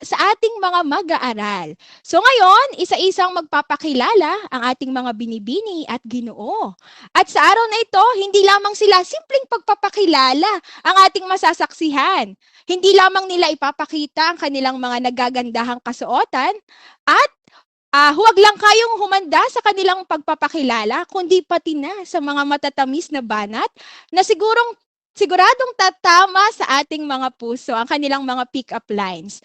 Sa ating mga mag-aaral. So ngayon, isa-isang magpapakilala ang ating mga binibini at Ginoo. At sa araw na ito, hindi lamang sila simpleng pagpapakilala ang ating masasaksihan. Hindi lamang nila ipapakita ang kanilang mga nagagandahang kasuotan at huwag lang kayong humanda sa kanilang pagpapakilala, kundi pati na sa mga matatamis na banat na siguradong tatama sa ating mga puso ang kanilang mga pick-up lines.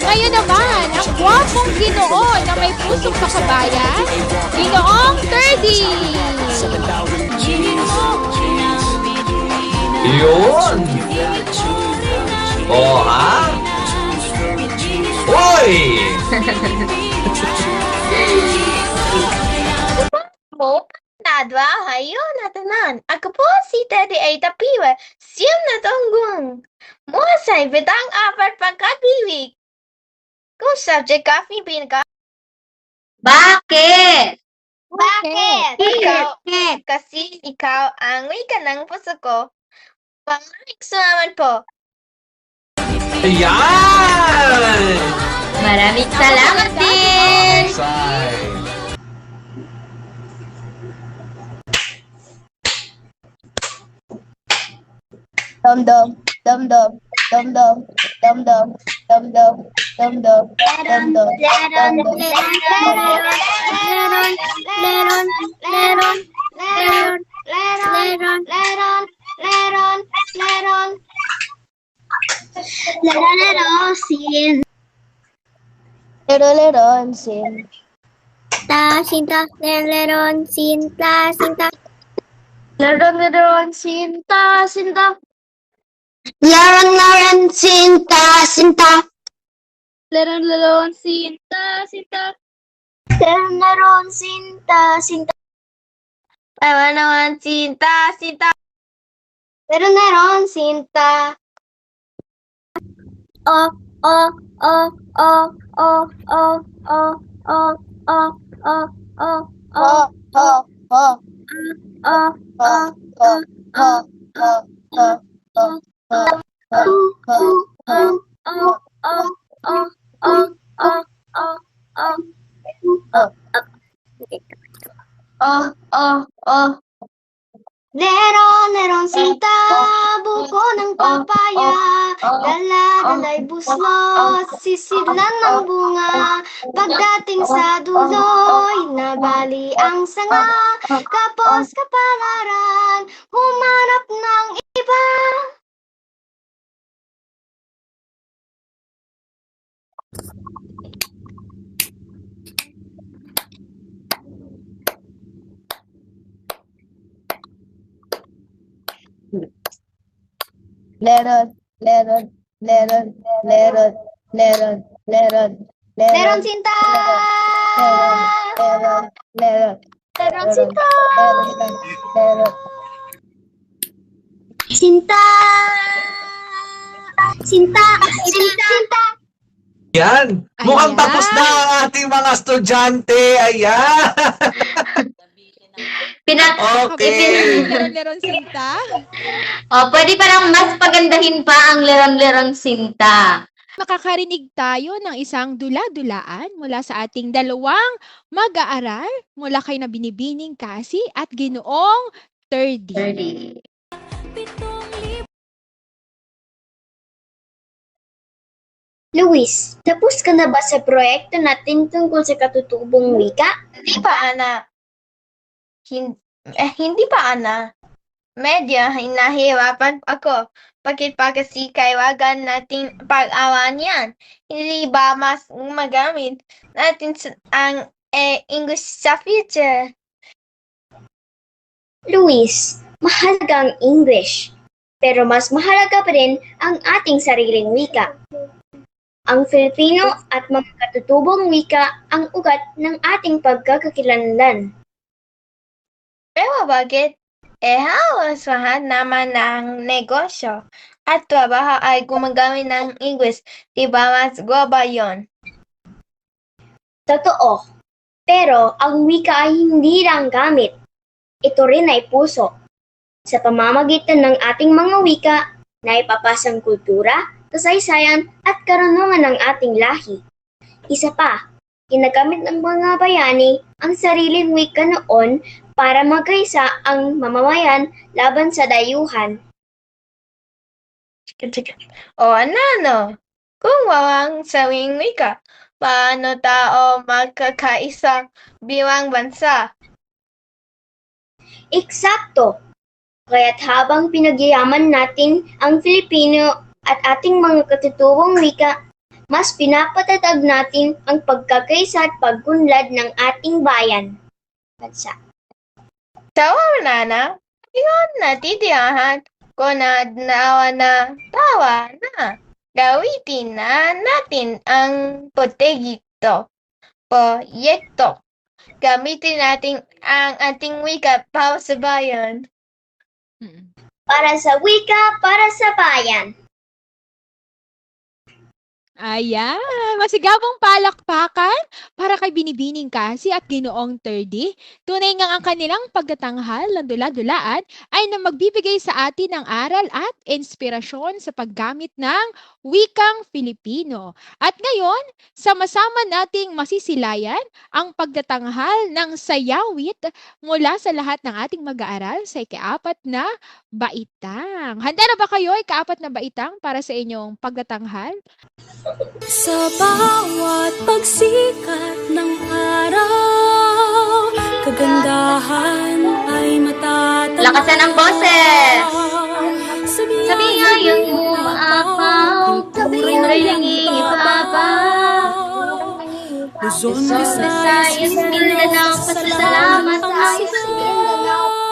Ngayon naman, ang gwapong Ginoo na may pusong pakabayan, Ginoong 30! Yun! Oh, ha? Hoy! Mo, nadwa hayo natanan. Ako po si Teddy A. Tapiwa, siyam na tunggung. Muhasay bitang apat pagkabibig. Kung subject coffee bean ka. Bakit? Bakit? Kasi ikaw ang wika ng puso ko. Pangalik naman po. Ayan! Maraming salamat din! Sai. Dum dum dum dum dum dum dum dum dum dum dum dum dum dum leron sin Sinta, leron, sinta, sinta. leron sinta sinta Leron, sinta, sinta. leron sinta sinta Leron, sinta, sinta. Ewan naman, sinta, sinta. Leron, sinta. Oh, oh, oh, oh, oh, oh, oh, oh, oh, oh, oh, ho oh, ho ho oh, ho ho ho ho ho ho Leron, sinta, buko ng papaya, dala-dala'y buslos, sisidlan ng bunga, pagdating sa duloy, nabali ang sanga, kapos kapalaran, humanap ng iba. leron leron leron leron leron leron Leron, sinta! leron leron Leron, sinta! leron Sinta! Sinta! Sinta! Sinta! Yan! Mukhang Ayan. tapos na ang ating mga estudyante. Ayan! Okay. Leron sinta. Pwede parang mas pagandahin pa ang leron-leron sinta. Makakarinig tayo ng isang dula-dulaan mula sa ating dalawang mag-aaral mula kay na binibining Kasi at Ginoong 30. Luis, tapos ka na ba sa proyekto natin tungkol sa katutubong wika? Hindi pa, Ana. Hindi pa, Ana. Medyo hinahirapan ako. Bakit pa kasi kailangan natin pag-awan yan? Hindi ba mas magamit natin ang English sa future? Luis, mahalaga ang English. Pero mas mahalaga pa rin ang ating sariling wika. Ang Filipino at mga katutubong wika ang ugat ng ating pagkakakilanlan. Pero bakit? Hawasahan naman ng negosyo at trabaho ay gumagamit ng English. Di ba mas global yun? Totoo. Pero ang wika ay hindi lang gamit. Ito rin ay puso. sa pamamagitan ng ating mga wika na ipapasang kultura, kasaysayan at karunungan ng ating lahi. Isa pa, ginagamit ng mga bayani ang sariling wika noon para magkaisa ang mamamayan laban sa dayuhan. O ano? Kung walang sawing wika, paano tao magkakaisa bilang bansa? Eksakto! Kaya't habang pinagyayaman natin ang Filipino at ating mga katutubong wika, mas pinapatatag natin ang pagkakaisa at paggunlad ng ating bayan. Bansa. Tawa na, ngayon natitiyahan ko na tawa na. Gawitin na natin ang proyekto. Gamitin natin ang ating wika para sa bayan. Para sa wika, para sa bayan. Ayan, masigabong palakpakan para kay Binibining Kasi at Ginoong Terdy. Tunay nga ang kanilang pagtatanghal ng dula-dulaan ay na magbibigay sa atin ng aral at inspirasyon sa paggamit ng wikang Filipino. At ngayon, sama-sama nating masisilayan ang pagtatanghal ng sayawit mula sa lahat ng ating mag-aaral sa ika-4 na baitang. Handa na ba kayo ika-4 na baitang para sa inyong pagtatanghal? Sa bawat pagsikat ng araw, kagandahan ay matatanaw. Lakasan ang boses! Sabi ngayong umaapaw, ring-ring ibabaw. Luzon, Visayas, Mindanao, pasalamat tayo sa Mindanao.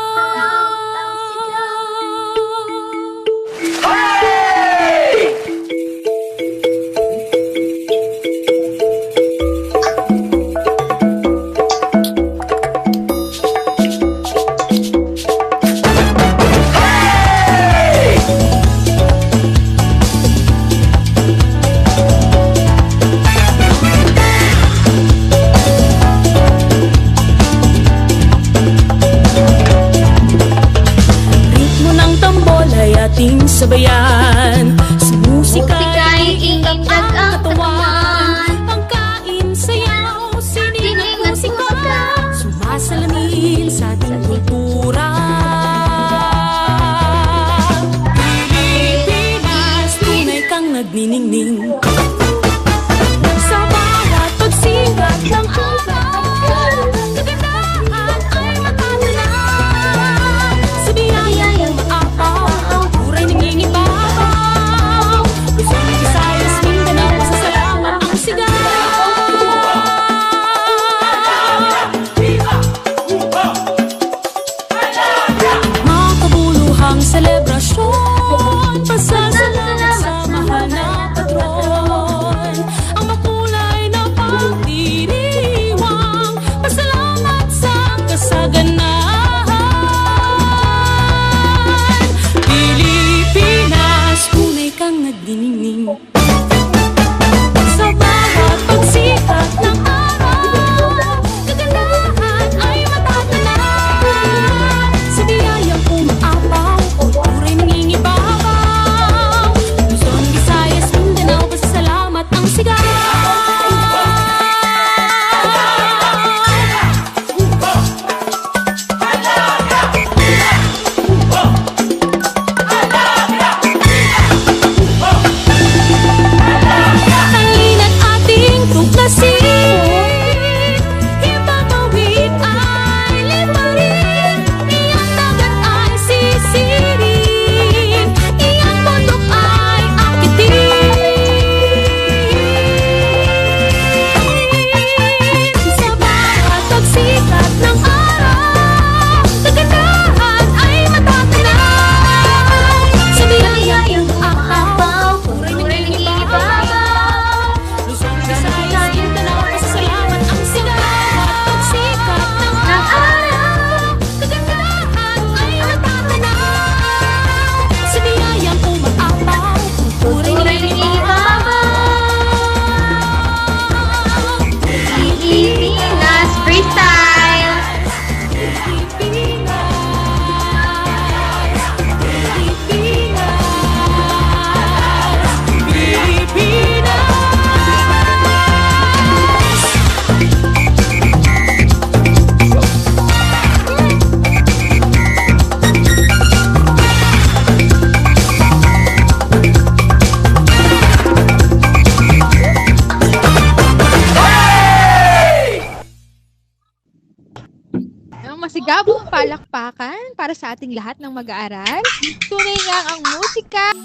Masigabong palakpakan para sa ating lahat ng mag-aaral. Tunay nga ang musika.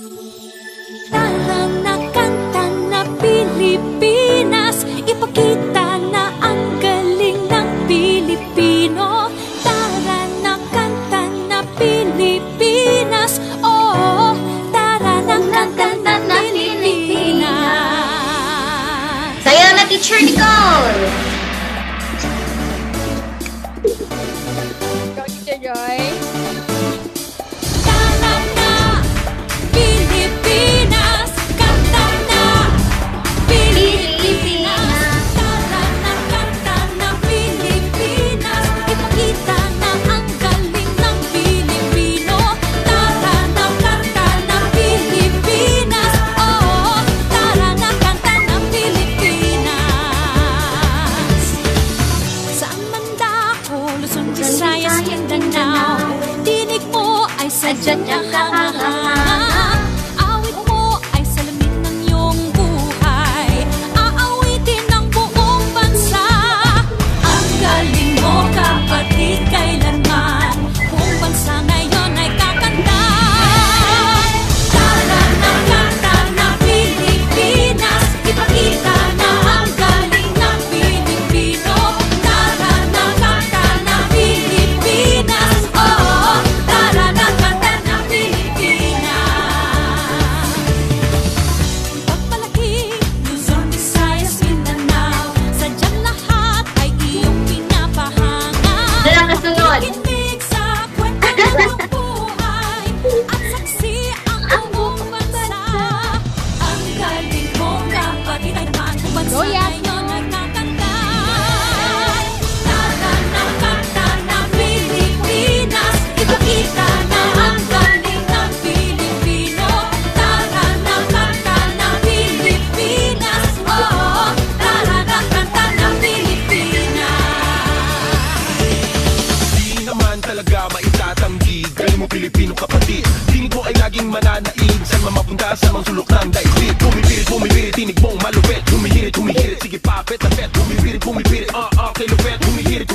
Tara na kanta na Pilipinas, ipakita na ang galing ng Pilipino. Tara na kanta na Pilipinas, oh, tara na kanta na Pilipinas. Sayaw na, Teacher Nicole! Teacher Joy. Tara na Pilipinas, kanta na Pilipinas. Tara na kanta na Pilipinas, ipakita na ang galing ng Pilipino. Tara na kanta na Pilipinas, oh, tara na kanta na Pilipinas. Saan man dako, Luzon, Visayas, Mindanao, tinig mo ay sadyang kahanga. Awit mo ay salamin ng iyong buhay, aawitin ng buong bansa. Ang galing mo, kapatid, kailanman buong bansa ngayon ay kakanta. Tara na kanta na Pilipinas, ipakita na ang galing ng Pilipino. Tara na kanta na Pilipinas, oh, tara na kanta na Pilipinas. Pagpalaki, Luzon, Visayas, Mindanao, sadyang lahat ay iyong pinapahanga. Wala kasunod. Kinig sa kwento ng buhay at saksi ang buong bansa. Ang galing mo, kapatid, ay naman kung bansa Go, Yap. ngayon ay kakanta. Tara na kanta na Pilipinas, ipakita na ang galing ng Pilipino. Tara na kanta na Pilipinas, oh, tara na kanta na Pilipinas. Di naman talaga maitatanggi, galing mo Pilipino kapatid. Tinig mo ay laging mananaig, saan man mapunta sa mga sulok ng daigdig. Bumibirit, tinig mong malupit. Humihirit, sige papet na pet. Bumibirit, kay lupet. Humihirit,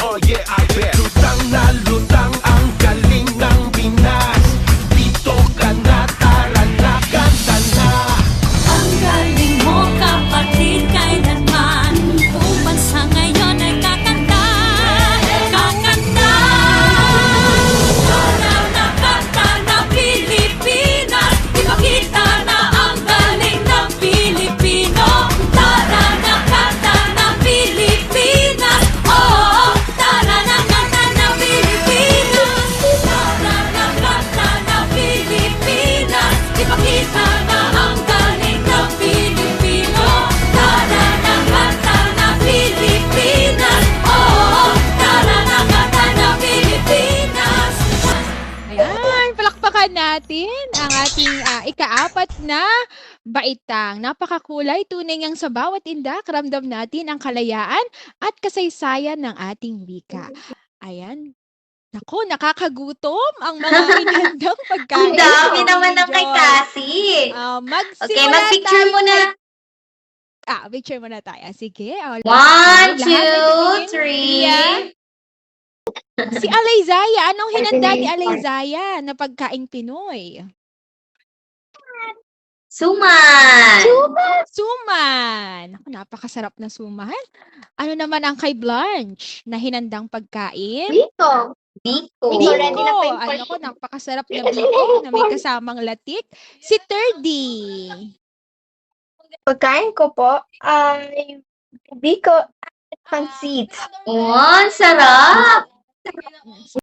oh yeah, I bet. Lutang na lutang ang galing ng Pinas. Dito ka na, tara na, kanta na. Ang galing mo, kapatid, kailanman buong bansa ngayon ay kakanta. Kakanta. Tara na kanta na Pilipinas, ipakita na ang galing ng Pilipino. Tara na kanta na Pilipinas, oh, tara na kanta na Pilipinas. Tara na kanta na Pilipinas, ipakita na ang galing ng Pilipino. Tara na kanta na Pilipinas, oh, tara na kanta na Pilipinas. Ayan, palakpakan natin ang ating ika-4 na baitang. Napakakulay, tunay ngang sa bawat indak, ramdam natin ang kalayaan at kasaysayan ng ating wika. Ayan. Naku, nakakagutom ang mga inhandang pagkain. Ang dami naman ng kay Joy. Cassie. Magsimula Okay, mag-picture tayo. muna. Picture muna tayo. Sige. One, lahat two, natin. three. Yeah. Si Alayzaya, anong hinanda ni Sige. Alayzaya na pagkaing Pinoy? Suman. Suman! Naku, napakasarap na suman. Ano naman ang kay Blanche na hinandang pagkain? Biko. Biko. Biko. Ready na po yung Ano ko, napakasarap na biko na may kasamang latik. Si Turdy. Pagkain ko po ay biko at pansit. Oh, sarap!